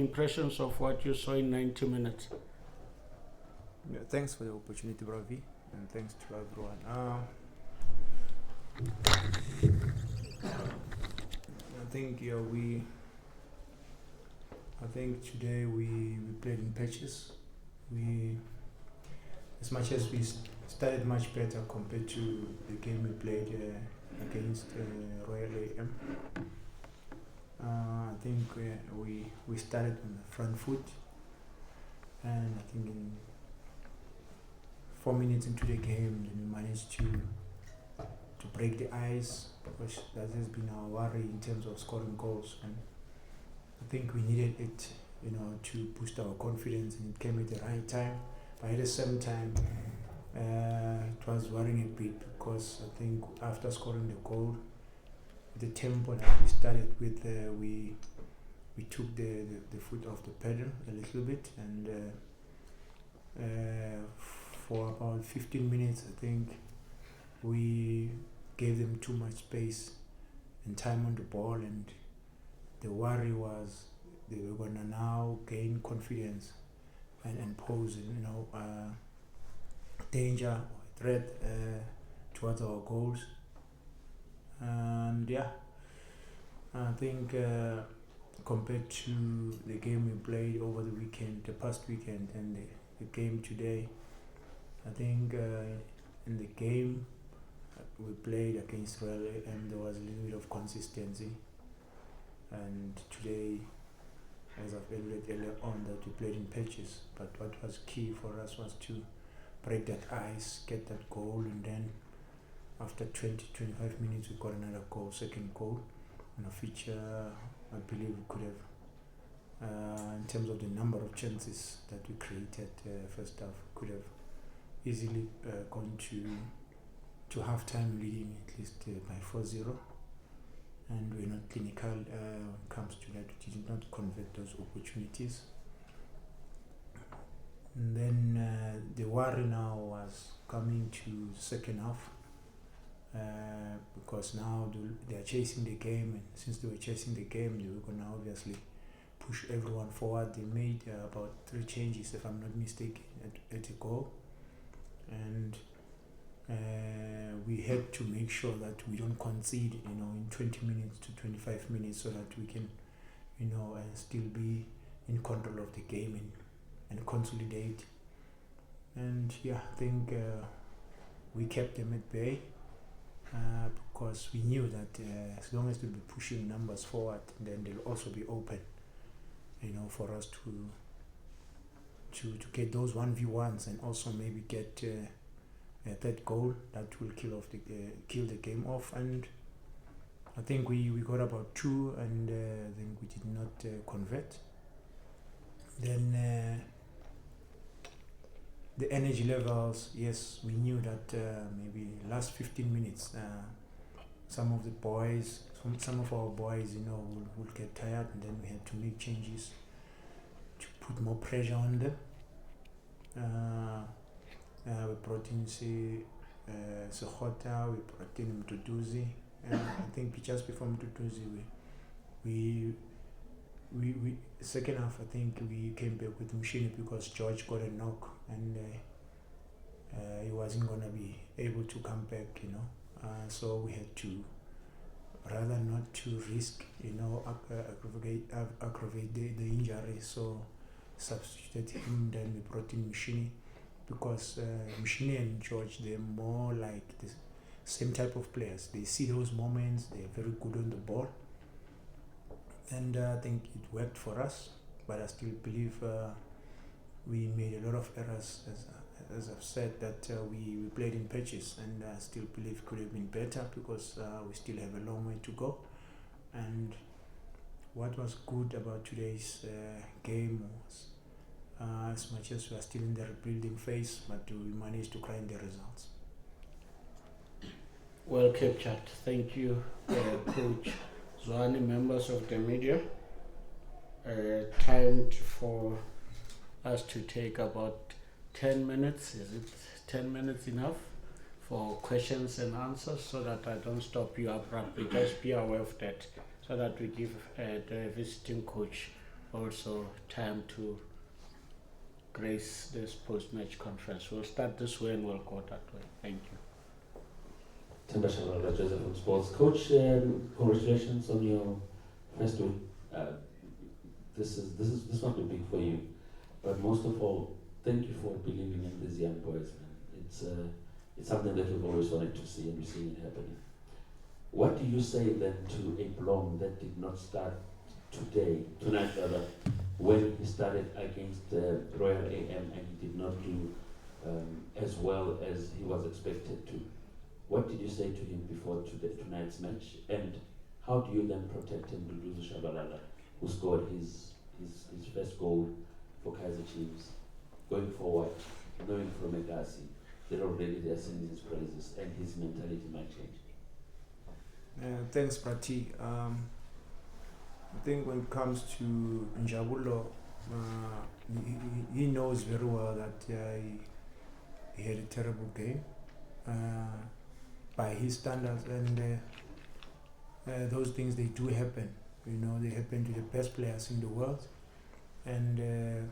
Impressions of what you saw in 90 minutes. Yeah, thanks for the opportunity, Bravi, and thanks to everyone. I think today we played in patches. We, as much as we started much better compared to the game we played against Royal AM. I think we started on the front foot, and I think in 4 minutes into the game, then we managed to break the ice, because that has been our worry in terms of scoring goals, and I think we needed it, to boost our confidence, and it came at the right time. But at the same time, it was worrying a bit, because I think after scoring the goal, the tempo that we started with, we took the foot off the pedal a little bit, and for about 15 minutes, I think we gave them too much space and time on the ball, and the worry was they were gonna now gain confidence and pose, danger or threat towards our goals. And yeah, I think compared to the game we played over the past weekend, and the game today, I think in the game we played against Royal AM, there was a little bit of consistency, and today, as I've alluded earlier on, that we played in patches. But what was key for us was to break that ice, get that goal, and then after 20-25 minutes we got another goal, second goal, and a feature I believe we could have, in terms of the number of chances that we created first half, could have easily gone to half-time leading at least by 4-0, and we're not clinical when it comes to that. We did not convert those opportunities. And then the worry now was coming to the second half, because now they are chasing the game, and since they were chasing the game, they were going to obviously push everyone forward. They made about 3 changes, if I'm not mistaken, at a goal, and we had to make sure that we don't concede, in 20 minutes to 25 minutes, so that we can, still be in control of the game and consolidate. And yeah, I think we kept them at bay, because we knew that as long as we'll be pushing numbers forward, then they'll also be open, for us to get those 1v1s, and also maybe get a third goal that will kill the game off. And I think we got about 2, and then we did not convert. Then the energy levels, yes, we knew that maybe last 15 minutes, some of our boys, will get tired, and then we had to make changes to put more pressure on them. We brought in Sekgota, we brought in Mduduzi, and I think just before Mduduzi, we second half, I think we came back with Mshini, because George got a knock, and he wasn't gonna be able to come back, so we had to, rather not to risk, aggravate the injury, so substituted him. Then we brought in Mshini, because Mshini and George, they're more like the same type of players. They see those moments, they're very good on the ball, and I think it worked for us. But I still believe we made a lot of errors, as I've said, that we played in patches, and I still believe it could have been better, because we still have a long way to go. And what was good about today's game was, as much as we are still in the rebuilding phase, but we managed to grind the results. Well captured. Thank you, Coach Zwane, members of the media. Time for us to take about 10 minutes. Is it 10 minutes enough for questions and answers, so that I don't stop you abruptly? Just be aware of that, so that we give the visiting coach also time to grace this post-match conference. We'll start this way and we'll go that way. Thank you. Tenda Shabalala, Joseph from Sports. Coach, congratulations on your first win. This might be big for you, but most of all, thank you for believing in these young boys. Man. It's something that we've always wanted to see, and we're seeing it happening. What do you say then to a Blom that did not start tonight rather, when he started against Royal AM and he did not do as well as he was expected to? What did you say to him before tonight's match, and how do you then protect him, Duduzu Shabalala, who scored his first goal for Kaizer Chiefs, going forward, knowing from Megasi that already they are singing his praises and his mentality might change? Thanks, Prati. I think when it comes to Njabulo, he knows very well that he had a terrible game by his standards, and those things, they do happen. They happen to the best players in the world, and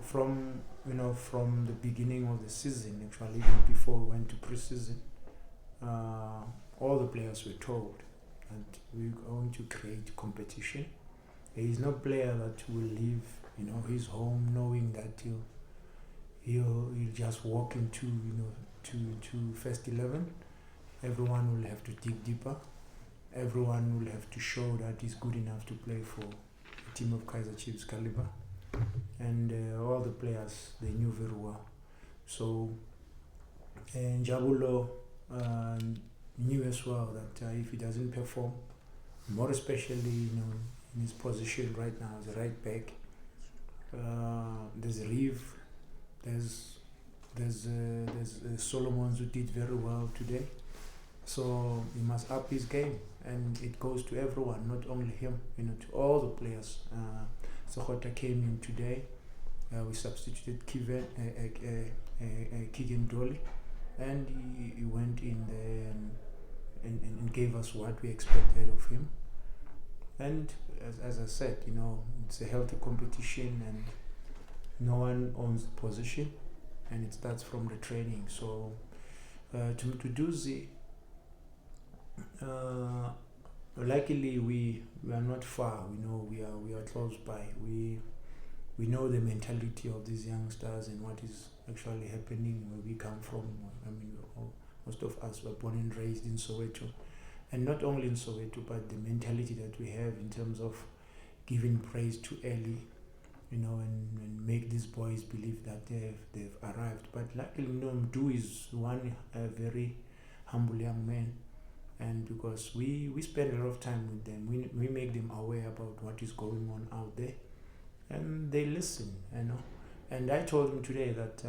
from the beginning of the season, actually even before we went to pre-season, all the players were told that we're going to create competition. There is no player that will leave his home knowing that he'll just walk into to first 11. Everyone will have to dig deeper. Everyone will have to show that he's good enough to play for a team of Kaizer Chiefs caliber, and all the players, they knew very well. So Njabulo knew as well that if he doesn't perform, more especially in his position right now as a right back, there's Reeve, there's Solomons who did very well today. So he must up his game, and it goes to everyone, not only him, to all the players. Sohota came in today. We substituted Keegan Dolly, and he went in there and gave us what we expected of him. And as I said, it's a healthy competition, and no one owns the position, and it starts from the training. So to Duzi, luckily we are not far. We are close by. We know the mentality of these youngsters and what is actually happening where we come from. Most of us were born and raised in Soweto, and not only in Soweto, but the mentality that we have in terms of giving praise too early, and make these boys believe that they've arrived. But luckily, Mdu is one very humble young man, and because we spend a lot of time with them, we make them aware about what is going on out there, and they listen, And I told him today that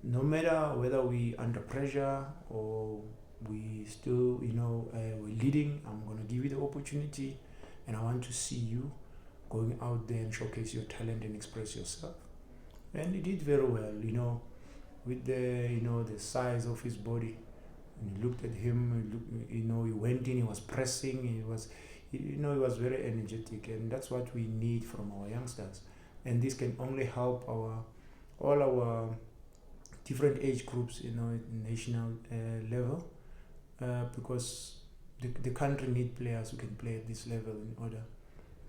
no matter whether we under pressure or we still, we're leading, I'm going to give you the opportunity, and I want to see you going out there and showcase your talent and express yourself. And he did very well, with the size of his body. And you looked at him, he went in, he was pressing, he was very energetic, and that's what we need from our youngsters. And this can only help all our different age groups, at national level, because the country need players who can play at this level in order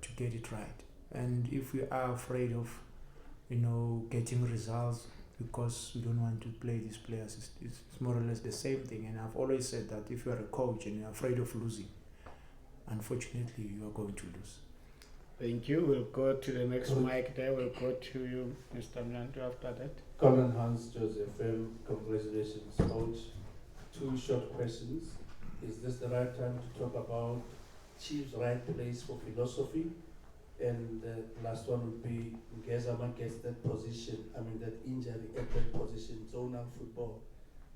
to get it right. And if we are afraid of, getting results because we don't want to play these players, it's more or less the same thing. And I've always said that if you are a coach and you're afraid of losing, unfortunately, you are going to lose. Thank you. We'll go to the next mic there. We'll go to you, Mr. Mnantu, after that. Colin Hans Joseph, congratulations, coach. 2 short questions. Is this the right time to talk about Chiefs' right place for philosophy? And the last one would be, Ngezama gets that position, that injury at that position, zonal football.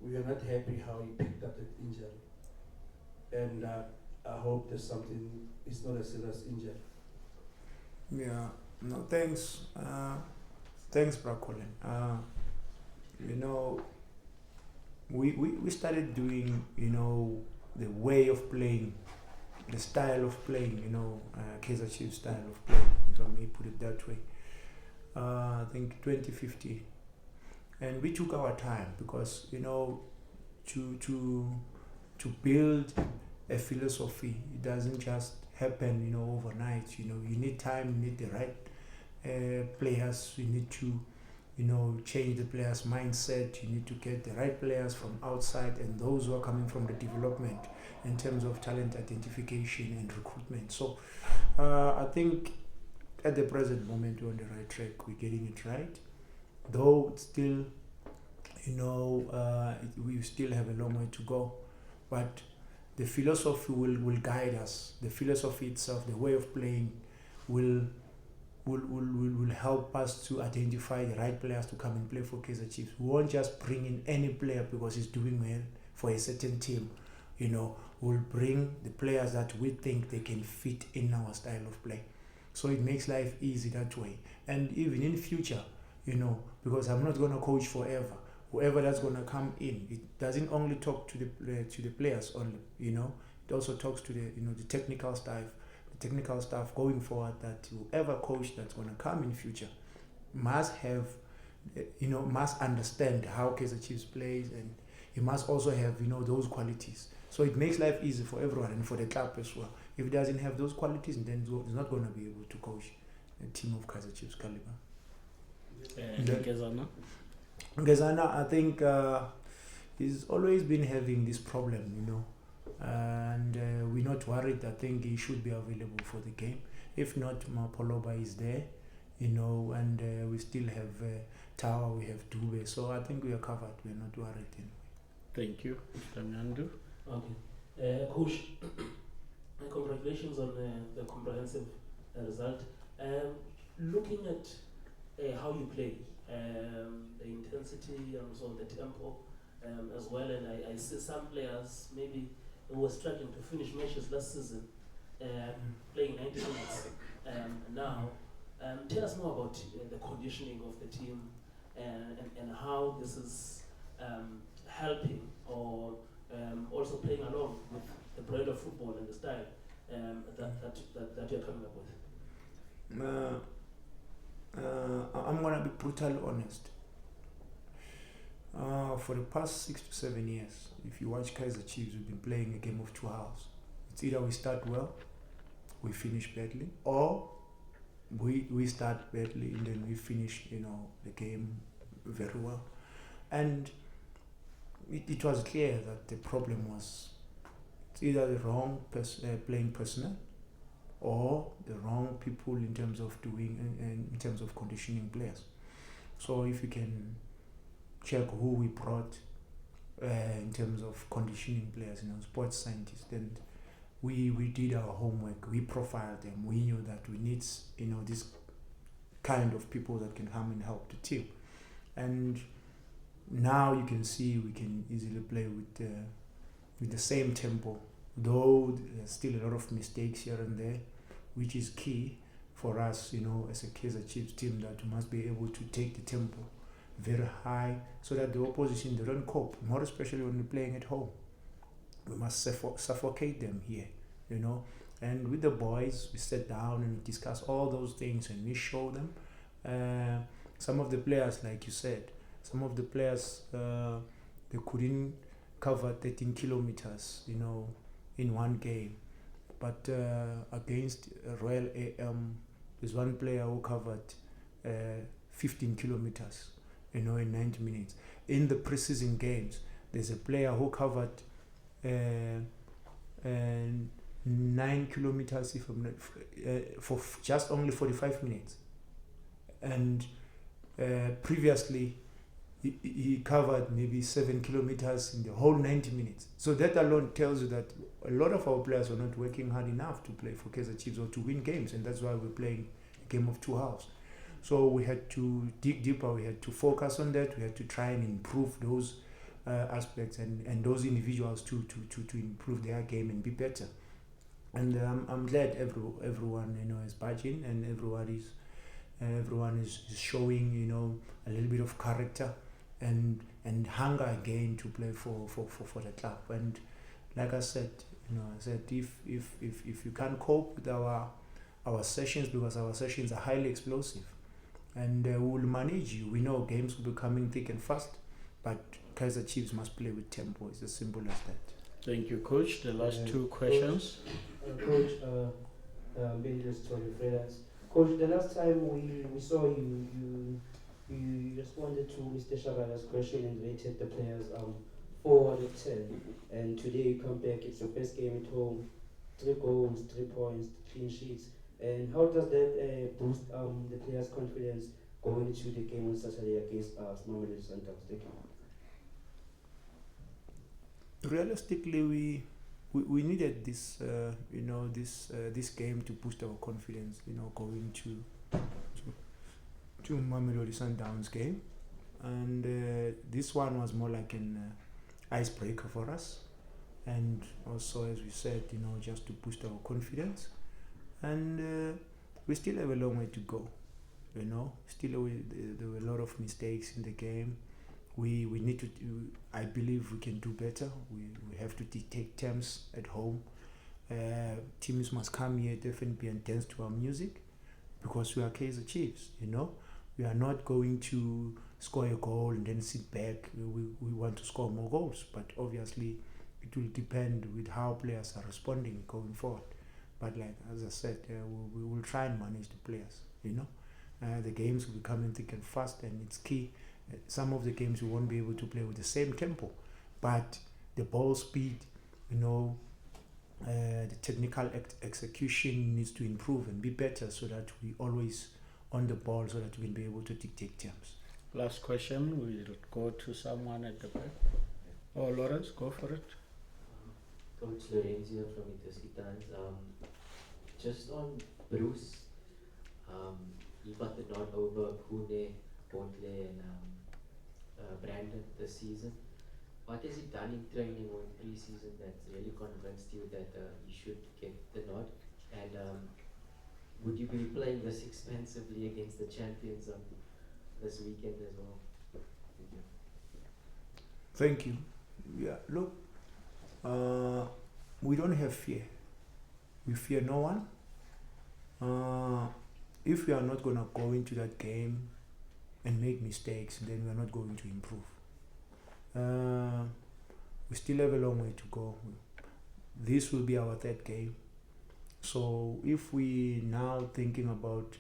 We are not happy how he picked up that injury. And I hope there's something, it's not a serious injury. Yeah, no, thanks. Thanks, Bro Colin. We started doing, the way of playing, the style of playing, Kaizer Chiefs style of playing, if I may put it that way. I think 2015, and we took our time because to build a philosophy, it doesn't just happen overnight. You need time, you need the right players, you need to change the players' mindset, you need to get the right players from outside and those who are coming from the development in terms of talent identification and recruitment. So I think at the present moment we're on the right track, we're getting it right, though it's still we still have a long way to go, but the philosophy will guide us. The philosophy itself, the way of playing will help us to identify the right players to come and play for Kaizer Chiefs. We won't just bring in any player because he's doing well for a certain team. We'll bring the players that we think they can fit in our style of play. So it makes life easy that way. And even in future, because I'm not going to coach forever. Whoever that's going to come in, it doesn't only talk to the players only. It also talks to the technical staff. The technical staff going forward, that whoever coach that's going to come in future must have, must understand how Kaizer Chiefs plays, and he must also have those qualities. So it makes life easy for everyone and for the club as well. If he doesn't have those qualities, then he's not going to be able to coach a team of Kaizer Chiefs caliber. Ngezana, I think he's always been having this problem, and we're not worried. I think he should be available for the game. If not, Mapoloba is there, and we still have Tower, we have Dube, so I think we are covered. We're not worried anyway. Thank you, Mr. Nyandu. Okay. Coach, congratulations on the comprehensive result. Looking at how you play, the intensity and also the tempo as well, and I see some players maybe who were struggling to finish matches last season, playing 90 minutes now. Tell us more about the conditioning of the team and how this is helping or also playing along with the brand of football and the style that you're coming up with. I'm going to be brutally honest. For the past 6 to 7 years, if you watch Kaizer Chiefs, we've been playing a game of two halves. It's either we start well, we finish badly, or we start badly and then we finish the game very well. And it was clear that the problem was either the wrong playing personnel or the wrong people in terms of in terms of conditioning players. So if you can check who we brought in terms of conditioning players, sports scientists, then we did our homework, we profiled them, we knew that we need this kind of people that can come and help the team. And now you can see we can easily play with the same tempo, though there's still a lot of mistakes here and there, which is key for us, as a Kaizer Chiefs team, that we must be able to take the tempo very high so that the opposition, they don't cope, more especially when we're playing at home. We must suffocate them here, And with the boys, we sit down and discuss all those things, and we show them. Some of the players, like you said, some of the players, they couldn't cover 13 kilometers, in one game. But against Royal AM, there's one player who covered 15 kilometers, in 90 minutes. In the preseason games, there's a player who covered 9 kilometers, if I'm not, for just only 45 minutes. And previously, he covered maybe 7 kilometers in the whole 90 minutes. So that alone tells you that a lot of our players are not working hard enough to play for Kaizer Chiefs or to win games, and that's why we're playing a game of two halves. So we had to dig deeper, we had to focus on that, we had to try and improve those aspects and those individuals to improve their game and be better. And I'm glad everyone is budging, and everyone is showing a little bit of character and hunger again to play for the club. And like I said, if you can't cope with our our sessions, because our sessions are highly explosive, and we will manage you. We know games will be coming thick and fast, but Kaizer Chiefs must play with tempo. It's as simple as that. Thank you, Coach. The last two questions. Coach, Benjamin Freelance. Coach, the last time we saw you responded to Mr. Shabala's question and rated the players 4 out of 10. And today you come back, it's your first game at home, 3 goals, 3 points, clean sheets. And how does that boost the players' confidence going into the game on Saturday against Mamelodi Sundowns? Thank you. Realistically, we needed this this game to boost our confidence, going to Mamelodi Sundowns game, and this one was more like an icebreaker for us, and also, as we said, just to boost our confidence, and we still have a long way to go. There were a lot of mistakes in the game. We need to I believe we can do better. We have to take terms at home. Teams must come here definitely and dance to our music, because we are Kaizer Chiefs. We are not going to score a goal and then sit back. We want to score more goals, but obviously it will depend with how players are responding going forward. But like as I said, we will try and manage the players. The games will be coming thick and fast, and it's key. Some of the games we won't be able to play with the same tempo, but the ball speed, the technical execution needs to improve and be better, so that we always on the ball, so that we can be able to dictate terms. Last question, we'll go to someone at the back. Oh, Lawrence, go for it. Coach Lorenzo from Italy Times. Just on Bruce, he got the nod over Kune, Bontle, and Brandon this season. What has he done in training or in pre-season that's really convinced you that he should get the nod? And would you be playing this expensively against the champions this weekend as well? Thank you. Yeah, look, we don't have fear. We fear no one. If we are not going to go into that game and make mistakes, then we are not going to improve. We still have a long way to go. This will be our 3rd game. So if we now thinking about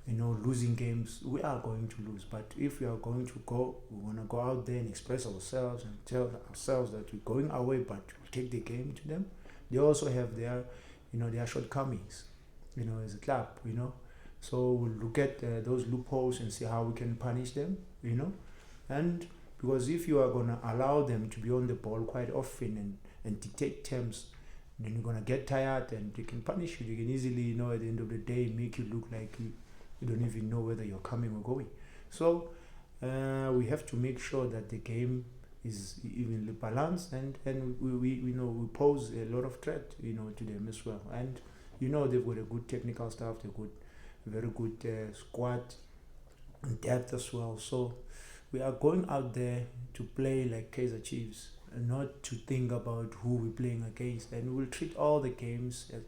losing games, we are going to lose. But if we are going to go, we want to go out there and express ourselves and tell ourselves that we're going away, but we take the game to them. They also have their shortcomings, as a club, So we'll look at those loopholes and see how we can punish them, And because if you are going to allow them to be on the ball quite often and dictate terms, then you're going to get tired and they can punish you. They can easily, at the end of the day, make you look like you don't even know whether you're coming or going. So we have to make sure that the game is evenly balanced, and we pose a lot of threat, to them as well. And they've got a good technical staff, they've got very good squad and depth as well. So we are going out there to play like Kaizer Chiefs, and not to think about who we're playing against. And we will treat all the games as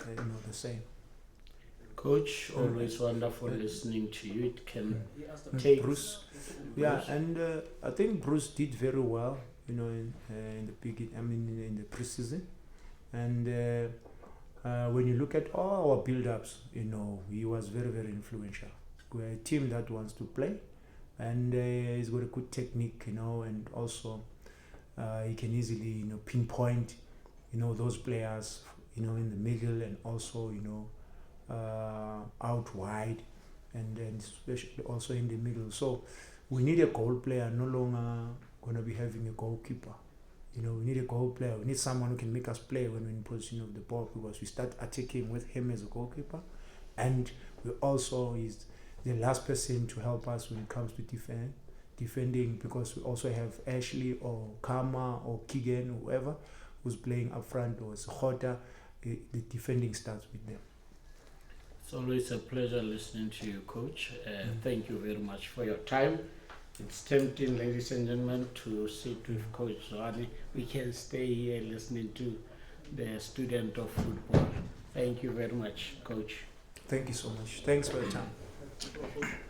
the same. Coach, always wonderful listening to you. It can take Bruce. Yeah, and I think Bruce did very well, in the beginning. In the preseason, and when you look at all our build-ups, he was very, very influential. We're a team that wants to play, and he's got a good technique, and also he can easily, pinpoint, those players, in the middle, and also, out wide, and then especially also in the middle. So we need a goal player, no longer going to be having a goalkeeper. We need a goal player. We need someone who can make us play when we're in possession of the ball, because we start attacking with him as a goalkeeper, and we also is the last person to help us when it comes to defending, because we also have Ashley or Kama or Keegan, whoever who's playing up front, or Khota. The defending starts with them. It's always a pleasure listening to you, Coach. Thank you very much for your time. It's tempting, ladies and gentlemen, to sit with Coach Zwane. We can stay here listening to the student of football. Thank you very much, Coach. Thank you so much. Thanks for the time.